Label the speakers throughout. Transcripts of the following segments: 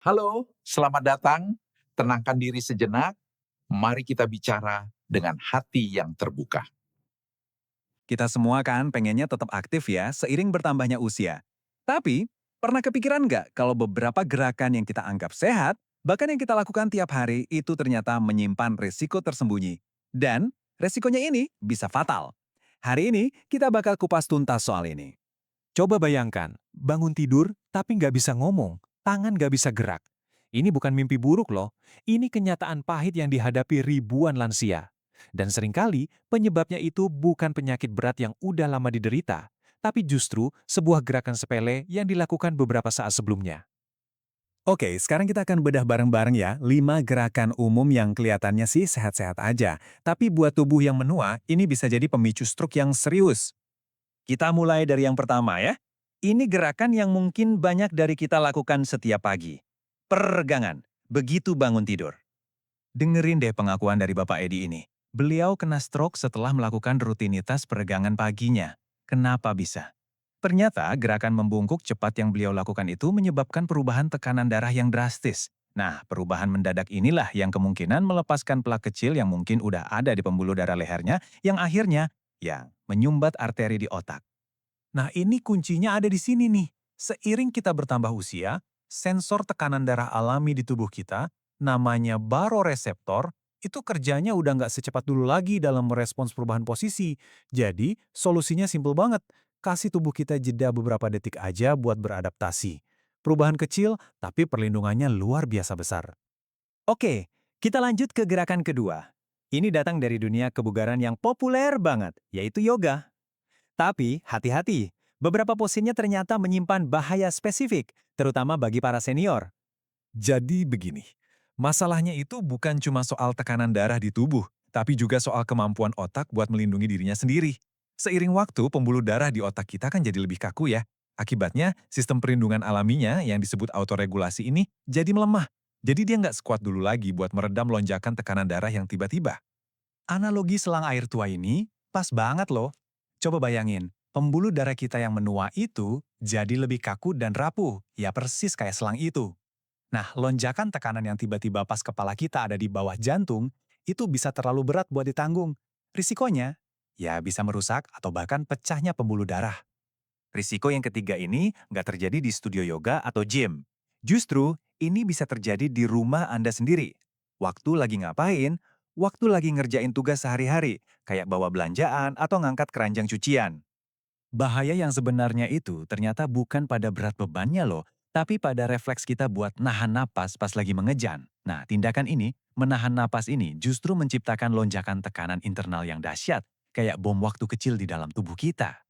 Speaker 1: Halo, selamat datang. Tenangkan diri sejenak. Mari kita bicara dengan hati yang terbuka.
Speaker 2: Kita semua kan pengennya tetap aktif ya, seiring bertambahnya usia. Tapi, pernah kepikiran nggak kalau beberapa gerakan yang kita anggap sehat, bahkan yang kita lakukan tiap hari itu ternyata menyimpan risiko tersembunyi. Dan, resikonya ini bisa fatal. Hari ini, kita bakal kupas tuntas soal ini.
Speaker 3: Coba bayangkan, bangun tidur tapi nggak bisa ngomong, tangan nggak bisa gerak. Ini bukan mimpi buruk loh, ini kenyataan pahit yang dihadapi ribuan lansia. Dan seringkali penyebabnya itu bukan penyakit berat yang udah lama diderita, tapi justru sebuah gerakan sepele yang dilakukan beberapa saat sebelumnya.
Speaker 2: Oke, sekarang kita akan bedah bareng-bareng ya, 5 gerakan umum yang kelihatannya sih sehat-sehat aja. Tapi buat tubuh yang menua, ini bisa jadi pemicu stroke yang serius. Kita mulai dari yang pertama ya. Ini gerakan yang mungkin banyak dari kita lakukan setiap pagi. Peregangan, begitu bangun tidur. Dengerin deh pengakuan dari Bapak Edi ini. Beliau kena stroke setelah melakukan rutinitas peregangan paginya. Kenapa bisa? Ternyata gerakan membungkuk cepat yang beliau lakukan itu menyebabkan perubahan tekanan darah yang drastis. Nah, perubahan mendadak inilah yang kemungkinan melepaskan plak kecil yang mungkin udah ada di pembuluh darah lehernya yang akhirnya, ya, menyumbat arteri di otak.
Speaker 3: Nah, ini kuncinya ada di sini nih. Seiring kita bertambah usia, sensor tekanan darah alami di tubuh kita, namanya baroreseptor, itu kerjanya udah nggak secepat dulu lagi dalam merespons perubahan posisi. Jadi, solusinya simpel banget. Kasih tubuh kita jeda beberapa detik aja buat beradaptasi. Perubahan kecil, tapi perlindungannya luar biasa besar.
Speaker 2: Oke, kita lanjut ke gerakan kedua. Ini datang dari dunia kebugaran yang populer banget, yaitu yoga. Tapi hati-hati, beberapa posisinya ternyata menyimpan bahaya spesifik, terutama bagi para senior.
Speaker 3: Jadi begini, masalahnya itu bukan cuma soal tekanan darah di tubuh, tapi juga soal kemampuan otak buat melindungi dirinya sendiri. Seiring waktu, pembuluh darah di otak kita kan jadi lebih kaku ya. Akibatnya, sistem perlindungan alaminya yang disebut autoregulasi ini jadi melemah. Jadi dia nggak sekuat dulu lagi buat meredam lonjakan tekanan darah yang tiba-tiba.
Speaker 2: Analogi selang air tua ini pas banget loh. Coba bayangin, pembuluh darah kita yang menua itu jadi lebih kaku dan rapuh, ya persis kayak selang itu. Nah, lonjakan tekanan yang tiba-tiba pas kepala kita ada di bawah jantung, itu bisa terlalu berat buat ditanggung. Risikonya, ya bisa merusak atau bahkan pecahnya pembuluh darah. Risiko yang ketiga ini nggak terjadi di studio yoga atau gym. Justru, ini bisa terjadi di rumah Anda sendiri. Waktu lagi ngapain, waktu lagi ngerjain tugas sehari-hari, kayak bawa belanjaan atau ngangkat keranjang cucian. Bahaya yang sebenarnya itu ternyata bukan pada berat bebannya loh, tapi pada refleks kita buat nahan napas pas lagi mengejan. Nah, tindakan ini, menahan napas ini justru menciptakan lonjakan tekanan internal yang dahsyat, kayak bom waktu kecil di dalam tubuh kita.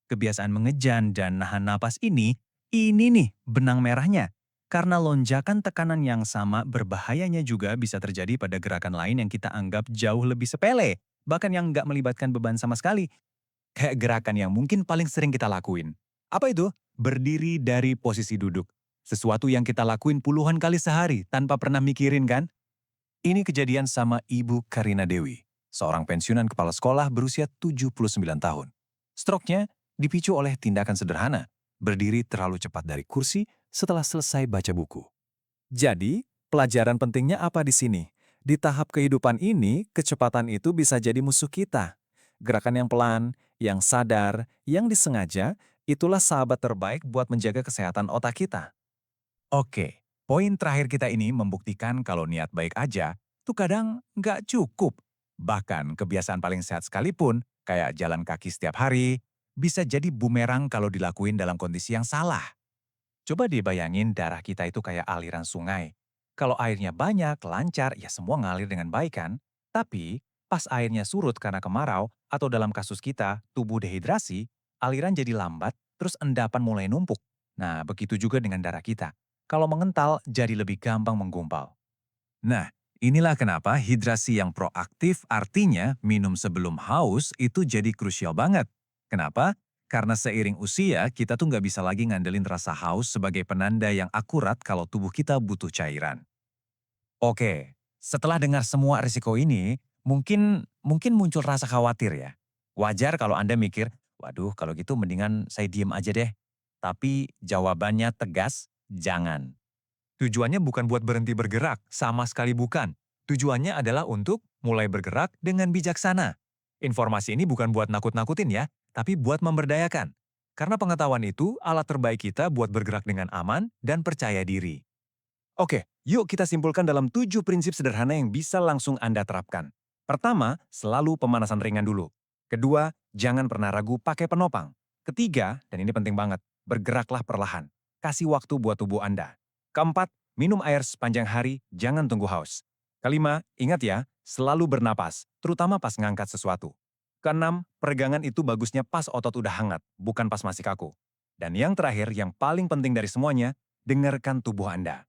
Speaker 2: Kebiasaan mengejan dan nahan napas ini nih benang merahnya. Karena lonjakan tekanan yang sama berbahayanya juga bisa terjadi pada gerakan lain yang kita anggap jauh lebih sepele, bahkan yang nggak melibatkan beban sama sekali. Kayak gerakan yang mungkin paling sering kita lakuin. Apa itu? Berdiri dari posisi duduk. Sesuatu yang kita lakuin puluhan kali sehari tanpa pernah mikirin kan? Ini kejadian sama Ibu Karina Dewi, seorang pensiunan kepala sekolah berusia 79 tahun. Stroke-nya dipicu oleh tindakan sederhana, berdiri terlalu cepat dari kursi setelah selesai baca buku. Jadi, pelajaran pentingnya apa di sini? Di tahap kehidupan ini, kecepatan itu bisa jadi musuh kita. Gerakan yang pelan, yang sadar, yang disengaja, itulah sahabat terbaik buat menjaga kesehatan otak kita. Oke, poin terakhir kita ini membuktikan kalau niat baik aja tuh kadang nggak cukup. Bahkan kebiasaan paling sehat sekalipun, kayak jalan kaki setiap hari, bisa jadi bumerang kalau dilakuin dalam kondisi yang salah. Coba dibayangin darah kita itu kayak aliran sungai. Kalau airnya banyak, lancar, ya semua ngalir dengan baik kan? Tapi, pas airnya surut karena kemarau, atau dalam kasus kita, tubuh dehidrasi, aliran jadi lambat, terus endapan mulai numpuk. Nah, begitu juga dengan darah kita. Kalau mengental, jadi lebih gampang menggumpal. Nah, inilah kenapa hidrasi yang proaktif artinya minum sebelum haus itu jadi krusial banget. Kenapa? Karena seiring usia, kita tuh nggak bisa lagi ngandelin rasa haus sebagai penanda yang akurat kalau tubuh kita butuh cairan. Oke, setelah dengar semua risiko ini, mungkin muncul rasa khawatir ya. Wajar kalau Anda mikir, waduh kalau gitu mendingan saya diem aja deh. Tapi jawabannya tegas, jangan. Tujuannya bukan buat berhenti bergerak, sama sekali bukan. Tujuannya adalah untuk mulai bergerak dengan bijaksana. Informasi ini bukan buat nakut-nakutin ya, tapi buat memberdayakan. Karena pengetahuan itu alat terbaik kita buat bergerak dengan aman dan percaya diri. Oke, yuk kita simpulkan dalam 7 prinsip sederhana yang bisa langsung Anda terapkan. Pertama, selalu pemanasan ringan dulu. Kedua, jangan pernah ragu pakai penopang. Ketiga, dan ini penting banget, bergeraklah perlahan. Kasih waktu buat tubuh Anda. Keempat, minum air sepanjang hari, jangan tunggu haus. Kelima, ingat ya, selalu bernapas, terutama pas ngangkat sesuatu. Keenam, peregangan itu bagusnya pas otot udah hangat, bukan pas masih kaku. Dan yang terakhir, yang paling penting dari semuanya, dengarkan tubuh Anda.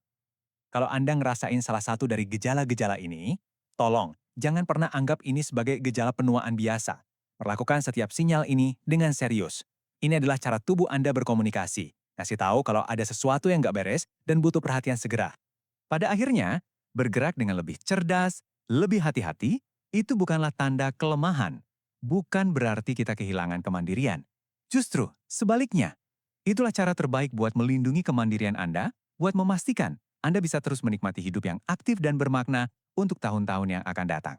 Speaker 2: Kalau Anda ngerasain salah satu dari gejala-gejala ini, tolong, jangan pernah anggap ini sebagai gejala penuaan biasa. Perlakukan setiap sinyal ini dengan serius. Ini adalah cara tubuh Anda berkomunikasi. Kasih tahu kalau ada sesuatu yang nggak beres dan butuh perhatian segera. Pada akhirnya, bergerak dengan lebih cerdas, lebih hati-hati, itu bukanlah tanda kelemahan. Bukan berarti kita kehilangan kemandirian. Justru, sebaliknya. Itulah cara terbaik buat melindungi kemandirian Anda, buat memastikan Anda bisa terus menikmati hidup yang aktif dan bermakna untuk tahun-tahun yang akan datang.